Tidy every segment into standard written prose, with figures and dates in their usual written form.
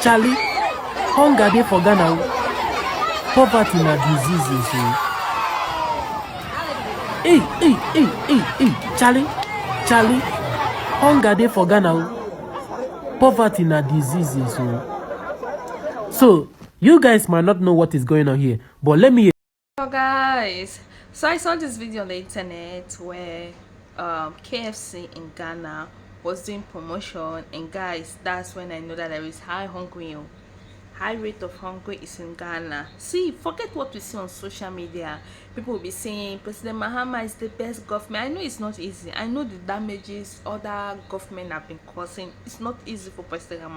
Charlie, hunger dey for Ghana. Poverty na disease. Charlie, hunger dey for Ghana. Poverty na disease. So you guys might not know what is going on here, but let me. Hello guys, so I saw this video on the internet where KFC in Ghana was doing promotion, and guys, that's when I know that there is high rate of hunger is in Ghana. See, forget what we see on social media. People will be saying President Mahama is the best government. I know it's not easy. I know the damages other government have been causing. It's not easy for President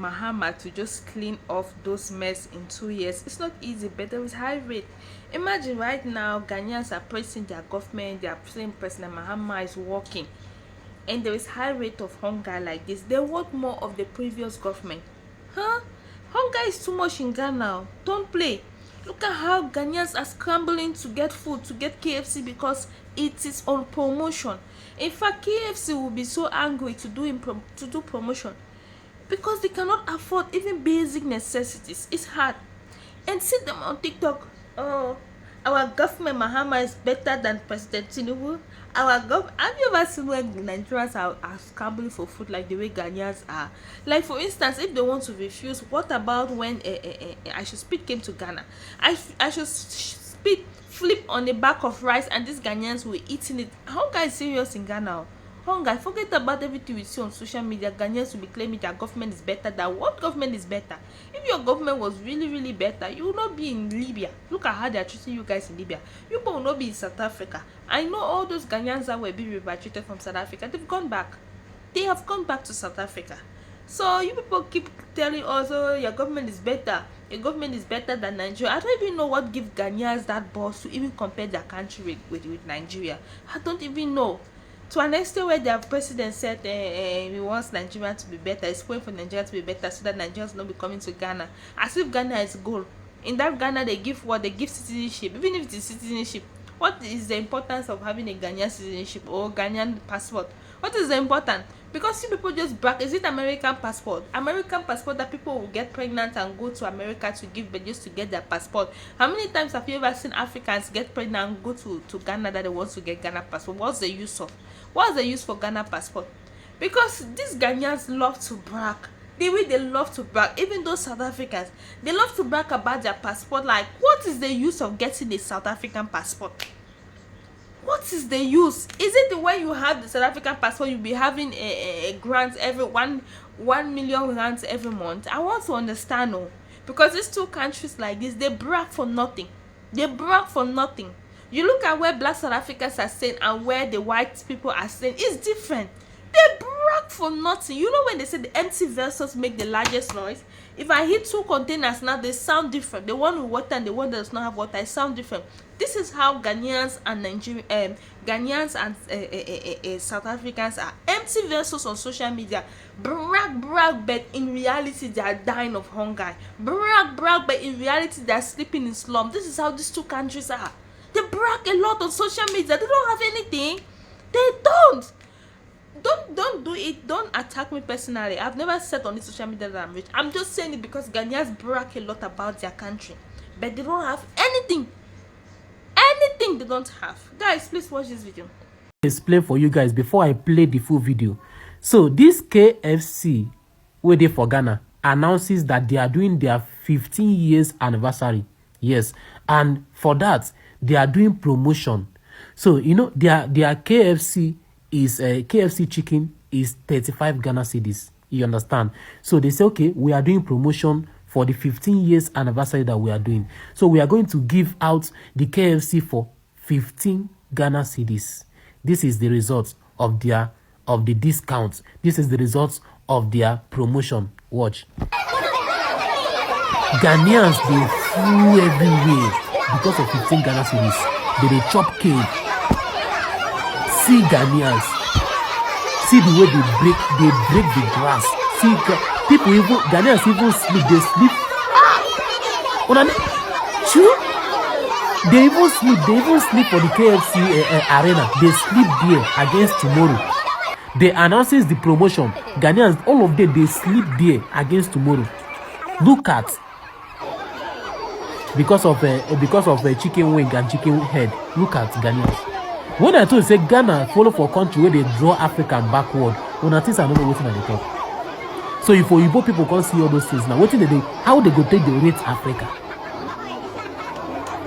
Mahama to just clean off those mess in 2 years. It's not easy, but there is high rate. Imagine right now Ghanaians are praising their government, they are saying President Mahama is working, and there is high rate of hunger like this. They want more of the previous government. Hunger is too much in Ghana. Don't play. Look at how Ghanaians are scrambling to get food, to get KFC, because it is on promotion. In fact, KFC will be so angry to do promotion because they cannot afford even basic necessities. It's hard. And see them on TikTok. Oh, our government Mahama is better than President Tinubu. Have you ever seen when Nigerians are scrambling for food like the way Ghanaians are? Like, for instance, if they want to refuse, what about when I should speed came to Ghana? I should speed flip on the back of rice, and these Ghanaians were eating it. Hunger is serious in Ghana. Hunger, forget about everything we see on social media. Ghanaians will be claiming their government is better. That what government is better? If your government was really better, you will not be in Libya. Look at how they are treating you guys in Libya. You will not be in South Africa. I know all those Ghanaians that were being repatriated from South Africa, they've gone back. They have gone back to South Africa. So you people keep telling us, oh, your government is better. Your government is better than Nigeria. I don't even know what gives Ghanaians that balls to even compare their country with Nigeria. I don't even know. To an extent where their president said he wants Nigeria to be better, he's praying for Nigeria to be better so that Nigerians will not be coming to Ghana. As if Ghana is goal. In that Ghana, they give what? They give citizenship. Even if it is citizenship, what is the importance of having a Ghanaian citizenship or Ghanaian passport? What is the importance? Because you people just brag. Is it American passport? American passport that people will get pregnant and go to America to give birth just to get their passport. How many times have you ever seen Africans get pregnant and go to Ghana that they want to get Ghana passport? What's the use of? What's the use for Ghana passport? Because these Ghanaians love to brag. The way they love to brag, even those South Africans, they love to brag about their passport. Like, what is the use of getting a South African passport? What is the use? Is it the way you have the South African passport, you'll be having a grant every 1 million grants every month? I want to understand, because these two countries like this, they brag for nothing. They brag for nothing. You look at where black South Africans are saying and where the white people are saying, it's different. They brag for nothing. You know when they say the empty vessels make the largest noise? If I hit 2 containers now, they sound different. The one with water and the one that does not have water, it sound different. This is how Ghanaians and South Africans are. Empty vessels on social media. Brag, but in reality they are dying of hunger. Brag, but in reality they are sleeping in slum. This is how these two countries are. They brag a lot on social media. They don't have anything. They don't. Don't do it. Don't attack me personally. I've never said on this social media that I'm rich. I'm just saying it because Ghanaians brag a lot about their country, but they don't have anything. Anything they don't have. Guys, please watch this video. Explain for you guys before I play the full video. So this KFC, where they for Ghana, announces that they are doing their 15 years anniversary. Yes, and for that they are doing promotion. So you know their KFC is KFC chicken is 35 Ghana cedis. You understand? So they say, okay, we are doing promotion for the 15 years anniversary that we are doing. So we are going to give out the KFC for 15 Ghana cedis. This is the result of the discount. This is the result of their promotion. Watch. Ghanaians, they flew everywhere because of 15 Ghana cedis. They chop cake. See Ghanaians, see the way they break the grass. See people even Ghanaians even sleep. They sleep. True. They even sleep for the KFC arena. They sleep there against tomorrow. They announces the promotion. Ghanaians, all of them, they sleep there against tomorrow. Look at, because of chicken wing and chicken head. Look at Ghanaians. When I told you say Ghana follow for country where they draw African backward, when I think I don't know what they talk. So if Igbo people can't see all those things now, what they do? How they go take the rate Africa?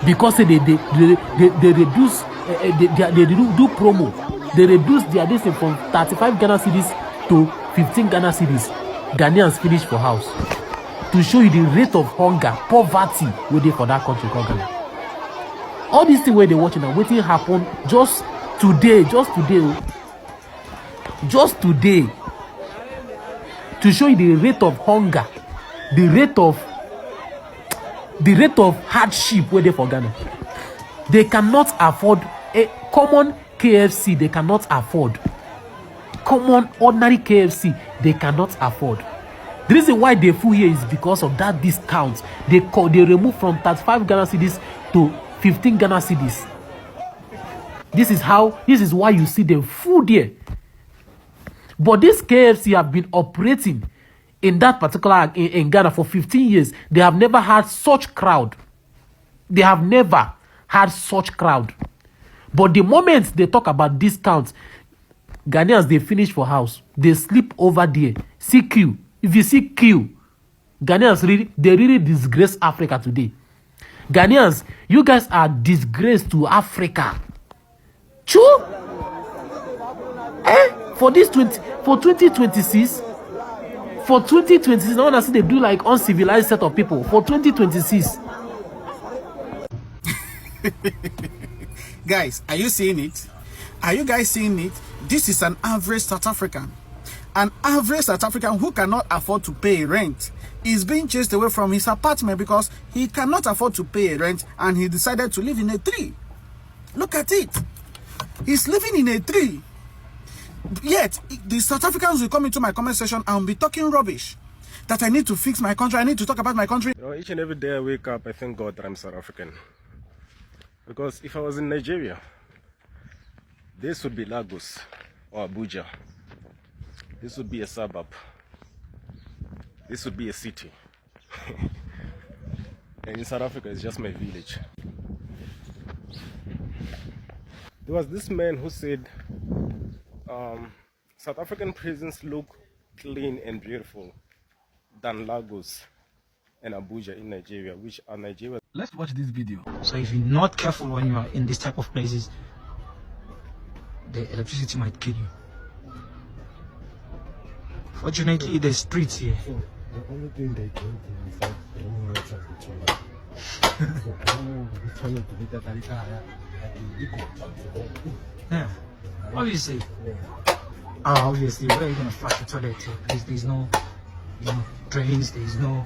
Because they reduce, they do promo. They reduce their distance from 35 Ghana cedis to 15 Ghana cedis. Ghanaians finish for house. To show you the rate of hunger, poverty waiting for that country called Ghana. All these things where they watching and waiting happen just today. To show you the rate of hunger, the rate of hardship waiting for Ghana. They cannot afford a common KFC. They cannot afford common ordinary KFC. They cannot afford. The reason why they full here is because of that discount. They remove from 35 Ghana cedis to 15 Ghana cedis. This is why you see them full there. But this KFC have been operating in that particular in Ghana for 15 years. They have never had such crowd. They have never had such crowd. But the moment they talk about discounts, Ghanaians, they finish for house. They sleep over there. See queue. If you see queue, Ghanaians really disgrace Africa today. Ghanaians, you guys are disgrace to Africa. True? For 2026, I want to see they do like uncivilized set of people. For 2026. Guys, are you seeing it? Are you guys seeing it? This is an average South African. An average South African who cannot afford to pay rent is being chased away from his apartment because he cannot afford to pay rent and he decided to live in a tree. Look at it. He's living in a tree. Yet, the South Africans will come into my comment section and be talking rubbish. That I need to fix my country, I need to talk about my country. You know, each and every day I wake up, I thank God that I'm South African. Because if I was in Nigeria, this would be Lagos or Abuja. This would be a suburb. This would be a city. And in South Africa, it's just my village. There was this man who said, South African prisons look clean and beautiful than Lagos and Abuja in Nigeria, which are Nigeria. Let's watch this video. So if you're not careful when you are in this type of places, the electricity might kill you. Fortunately, the streets here. The only thing they do is like yeah. Obviously. Obviously, where are you gonna flush the toilet to? Because there's no, drains, there's no.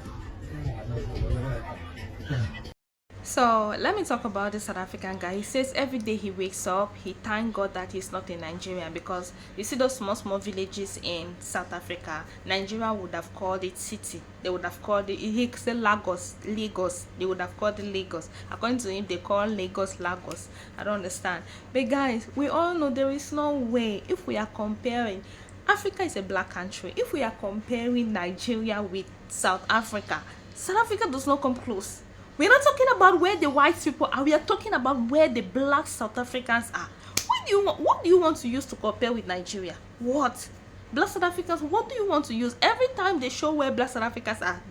Yeah. So let me talk about this South African guy. He says every day he wakes up, he thank God that he's not in Nigeria, because you see those small villages in South Africa, Nigeria would have called it city. They would have called it, he said Lagos. They would have called it Lagos. According to him, they call Lagos. I don't understand. But guys, we all know there is no way, if we are comparing, Africa is a black country. If we are comparing Nigeria with South Africa does not come close. We're not talking about where the white people are. We are talking about where the black South Africans are. What do you want to use to compare with Nigeria? What? Black South Africans, what do you want to use? Every time they show where black South Africans are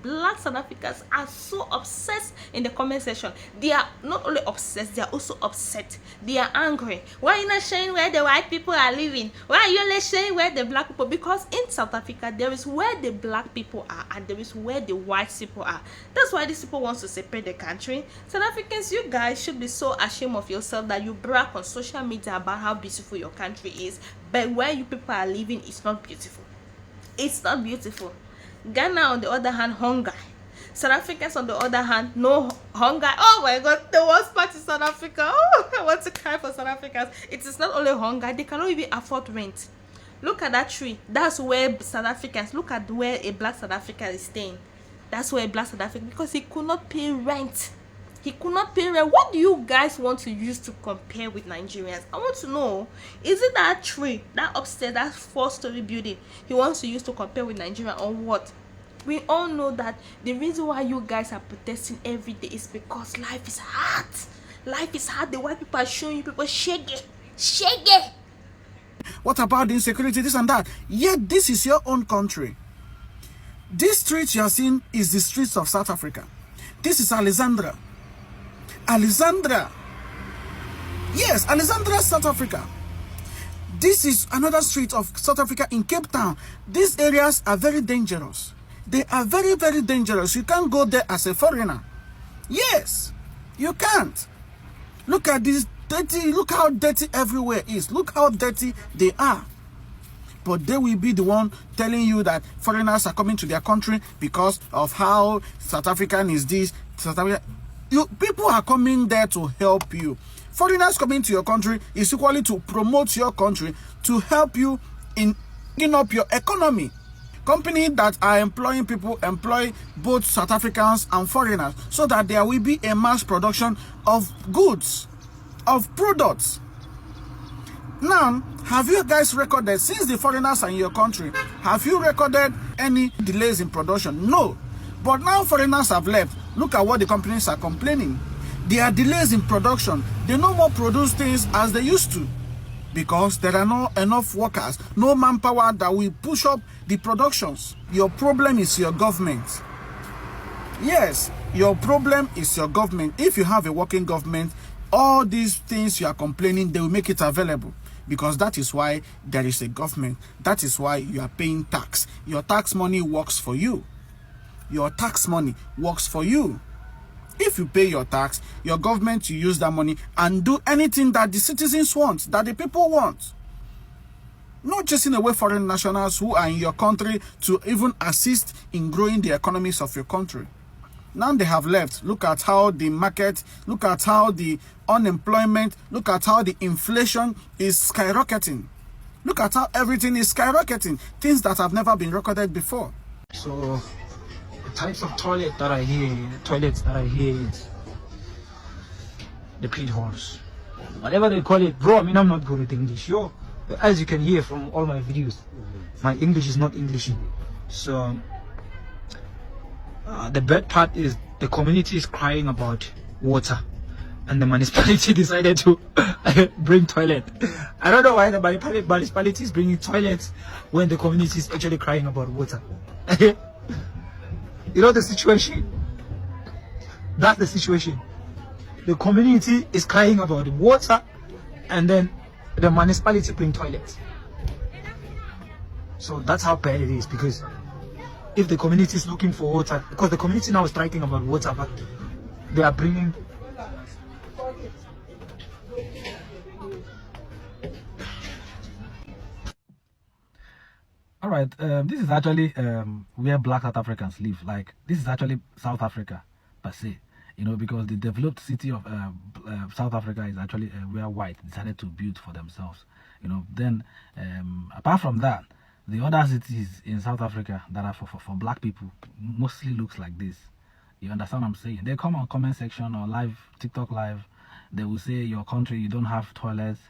so obsessed in the comment section. They are not only obsessed, they are also upset. They are angry. Why are you not showing where the white people are living? Why are you only showing where the black people? Because in South Africa, there is where the black people are and there is where the white people are. That's why these people want to separate the country. South Africans, you guys should be so ashamed of yourself that you brag on social media about how beautiful your country is. But where you people are living is not beautiful. It's not beautiful. Ghana, on the other hand, hunger. South Africans, on the other hand, no hunger. Oh my God, the worst part is South Africa. Oh, I want to cry for South Africans. It is not only hunger, they cannot even afford rent. Look at that tree. That's where South Africans, look at where a black South African is staying. That's where a black South African, because he could not pay rent. He could not pay rent. What do you guys want to use to compare with Nigerians? I want to know. Is it that tree, that upstairs, that 4-story building he wants to use to compare with Nigeria, or what? We all know that the reason why you guys are protesting every day is because life is hard. Life is hard. The white people are showing you people shaggy. What about the insecurity, this and that? Yet this is your own country. This street you are seeing is the streets of South Africa. This is Alexandra. Alexandra. Yes, Alexandra, South Africa. This is another street of South Africa in Cape Town. These areas are very dangerous. They are very, very dangerous. You can't go there as a foreigner. Yes, you can't. Look at this dirty, look how dirty everywhere is. Look how dirty they are. But they will be the one telling you that foreigners are coming to their country because of how South African is this. South Africa. People are coming there to help you. Foreigners coming to your country is equally to promote your country, to help you in getting up your economy. Companies that are employing people employ both South Africans and foreigners so that there will be a mass production of goods, of products. Now, have you guys recorded, since the foreigners are in your country, have you recorded any delays in production? No. But now foreigners have left. Look at what the companies are complaining. There are delays in production. They no more produce things as they used to because there are not enough workers, no manpower that will push up the productions. Your problem is your government. Yes, your problem is your government. If you have a working government, all these things you are complaining, they will make it available. Because that is why there is a government. That is why you are paying tax. Your tax money works for you. Your tax money works for you. If you pay your tax, your government will use that money and do anything that the citizens want, that the people want. Not chasing away foreign nationals who are in your country to even assist in growing the economies of your country. Now they have left. Look at how the market, look at how the unemployment, look at how the inflation is skyrocketing. Look at how everything is skyrocketing. Things that have never been recorded before. So the types of toilets that I hear is the pit holes. Whatever they call it, bro, I mean, I'm not good at English. Yo, as you can hear from all my videos, my English is not English. So the bad part is the community is crying about water, and the municipality decided to bring toilet. I don't know why the municipality is bringing toilets when the community is actually crying about water. You know the situation? That's the situation. The community is crying about water, and then the municipality bring toilets. So that's how bad it is, because if the community is looking for water, because the community now is striking about water, but they are bringing all right, this is actually where black South Africans live. Like, this is actually South Africa per se, you know, because the developed city of South Africa is actually where white decided to build for themselves, you know. Then apart from that, the other cities in South Africa that are for black people mostly looks like this. You understand what I'm saying? They come on comment section or live TikTok live, they will say your country, you don't have toilets.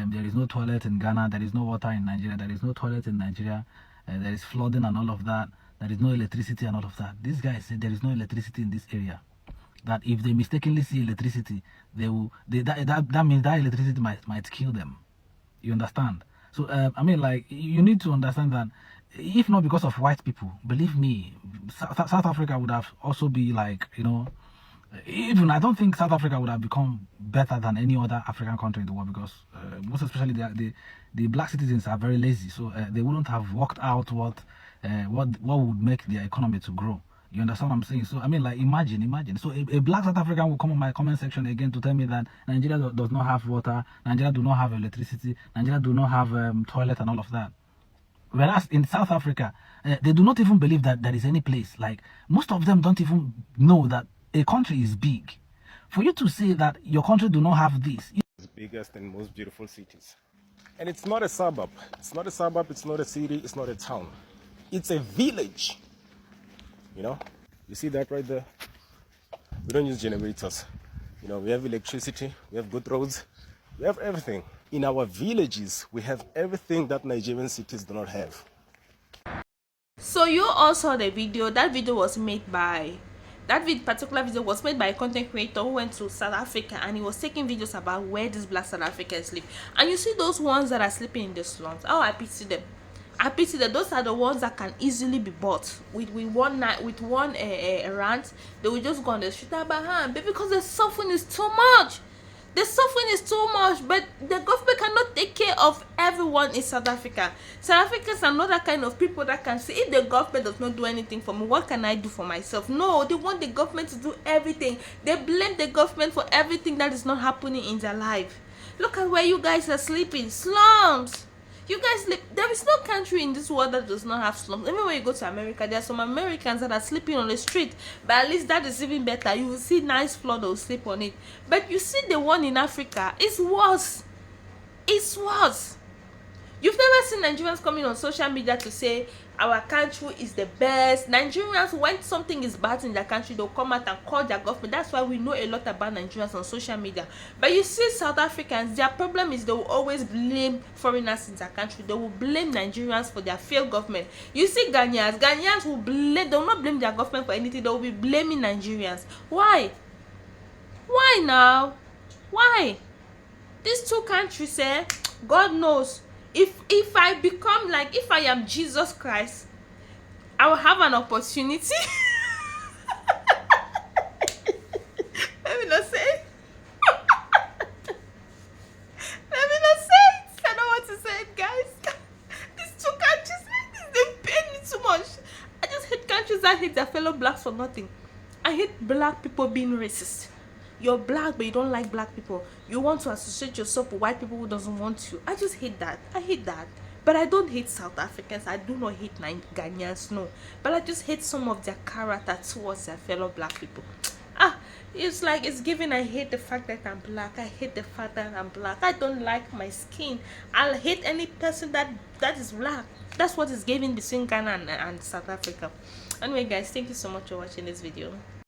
There is no toilet in Ghana, there is no water in Nigeria, there is no toilet in Nigeria, there is flooding and all of that, there is no electricity and all of that. These guys say there is no electricity in this area. That if they mistakenly see electricity, that means that electricity might kill them. You understand? So I mean, like, you need to understand that if not because of white people, believe me, South Africa would have also be like, you know, even I don't think South Africa would have become better than any other African country in the world, because most especially the black citizens are very lazy, so they wouldn't have worked out what would make their economy to grow. You understand what I'm saying? So I mean, like, imagine. So a black South African will come on my comment section again to tell me that Nigeria does not have water, Nigeria do not have electricity, Nigeria do not have toilet and all of that. Whereas in South Africa, they do not even believe that there is any place. Like, most of them don't even know that a country is big. For you to say that your country do not have this, It's the biggest and most beautiful cities. And it's not a suburb. It's not a suburb, it's not a city, it's not a town. It's a village. You know? You see that right there? We don't use generators. You know, we have electricity, we have good roads, we have everything. In our villages, we have everything that Nigerian cities do not have. So you all saw the video. That video was made by particular video was made by a content creator who went to South Africa, and he was taking videos about where these black South Africans sleep. And you see those ones that are sleeping in the slums. Oh, I pity them. I pity that those are the ones that can easily be bought with one night, with one rant. They will just go on the street and baby, because the suffering is too much. The suffering is too much, but the government cannot take care of everyone in South Africa. South Africans are not that kind of people that can say, if the government does not do anything for me, what can I do for myself? No, they want the government to do everything. They blame the government for everything that is not happening in their life. Look at where you guys are sleeping. Slums. You guys live, there is no country in this world that does not have slums. Even when you go to America, there are some Americans that are sleeping on the street, but at least that is even better. You will see nice floor, they will sleep on it. But you see the one in Africa, it's worse. It's worse. You've never seen Nigerians coming on social media to say our country is the best. Nigerians, when something is bad in their country, they'll come out and call their government. That's why we know a lot about Nigerians on social media. But you see South Africans, their problem is they will always blame foreigners in their country. They will blame Nigerians for their failed government. You see Ghanaians will blame, they will not blame their government for anything. They will be blaming Nigerians. Why? Why now? Why? These two countries, God knows. If I become like, if I am Jesus Christ, I will have an opportunity. Let me not say it. Let me not say it. I don't want to say it, guys. These two countries, they pain me too much. I just hate countries that hate their fellow blacks for nothing. I hate black people being racist. You're black, but you don't like black people. You want to associate yourself with white people who doesn't want you. I just hate that. I hate that. But I don't hate South Africans. I do not hate Ghanaians, no. But I just hate some of their character towards their fellow black people. It's like, it's given. I hate the fact that I'm black. I hate the fact that I'm black. I don't like my skin. I'll hate any person that is black. That's what is given between Ghana and South Africa. Anyway, guys, thank you so much for watching this video.